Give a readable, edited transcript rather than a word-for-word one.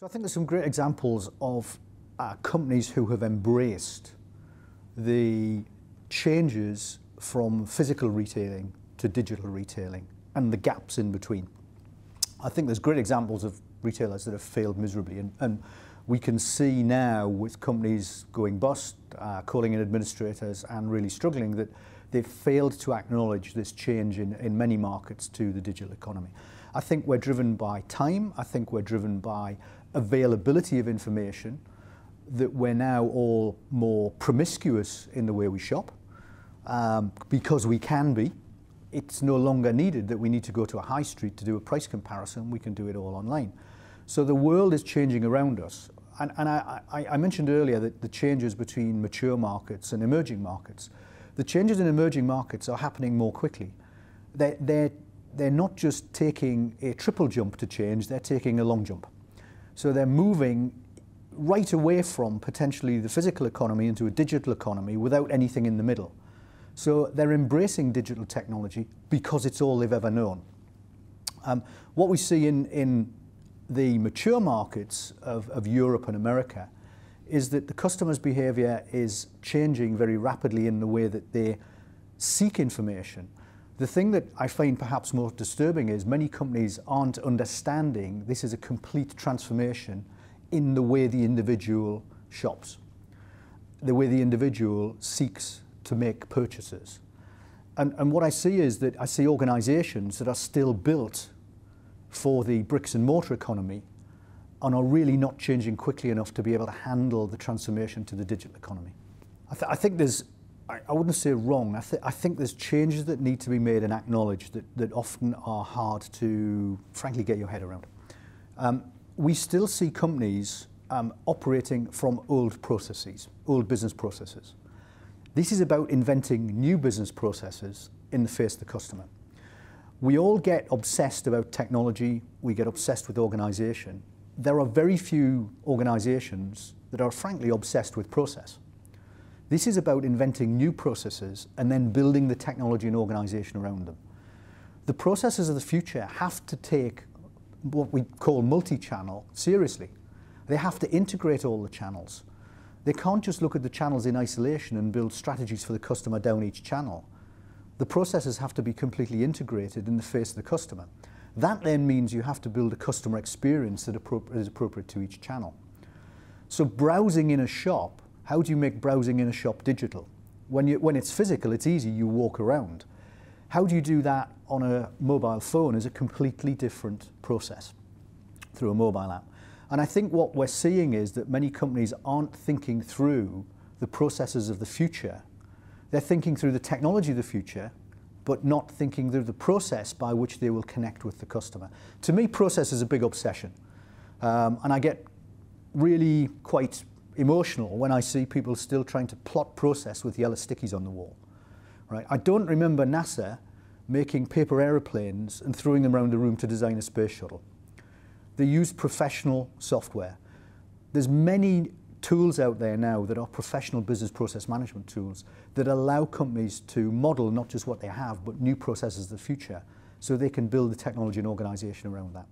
So I think there's some great examples of companies who have embraced the changes from physical retailing to digital retailing and the gaps in between. I think there's great examples of retailers that have failed miserably, and we can see now with companies going bust, calling in administrators and really struggling, that they've failed to acknowledge this change in many markets to the digital economy. I think we're driven by time. I think we're driven by availability of information, that we're now all more promiscuous in the way we shop because we can be. It's no longer needed that we need to go to a high street to do a price comparison. We can do it all online. So the world is changing around us. And I mentioned earlier that the changes between mature markets and emerging markets. The changes in emerging markets are happening more quickly. They're not just taking a triple jump to change, they're taking a long jump. So they're moving right away from potentially the physical economy into a digital economy without anything in the middle. So they're embracing digital technology because it's all they've ever known. What we see in the mature markets of Europe and America is that the customer's behaviour is changing very rapidly in the way that they seek information. The thing that I find perhaps most disturbing is many companies aren't understanding this is a complete transformation in the way the individual shops, the way the individual seeks to make purchases. And what I see is that I see organisations that are still built for the bricks and mortar economy and are really not changing quickly enough to be able to handle the transformation to the digital economy. I think there's, I wouldn't say wrong, I think there's changes that need to be made and acknowledged that often are hard to, frankly, get your head around. We still see companies operating from old processes, old business processes. This is about inventing new business processes in the face of the customer. We all get obsessed about technology, we get obsessed with organisation. There are very few organisations that are frankly obsessed with process. This is about inventing new processes and then building the technology and organisation around them. The processes of the future have to take what we call multi-channel seriously. They have to integrate all the channels. They can't just look at the channels in isolation and build strategies for the customer down each channel. The processes have to be completely integrated in the face of the customer. That then means you have to build a customer experience that is appropriate to each channel. So browsing in a shop, how do you make browsing in a shop digital? When it's physical, it's easy, you walk around. How do you do that on a mobile phone is a completely different process through a mobile app. And I think what we're seeing is that many companies aren't thinking through the processes of the future. They're thinking through the technology of the future, but not thinking through the process by which they will connect with the customer. To me, process is a big obsession. And I get really quite emotional when I see people still trying to plot process with yellow stickies on the wall. Right? I don't remember NASA making paper aeroplanes and throwing them around the room to design a space shuttle. They use professional software. There's many tools out there now that are professional business process management tools that allow companies to model not just what they have, but new processes of the future, so they can build the technology and organisation around that.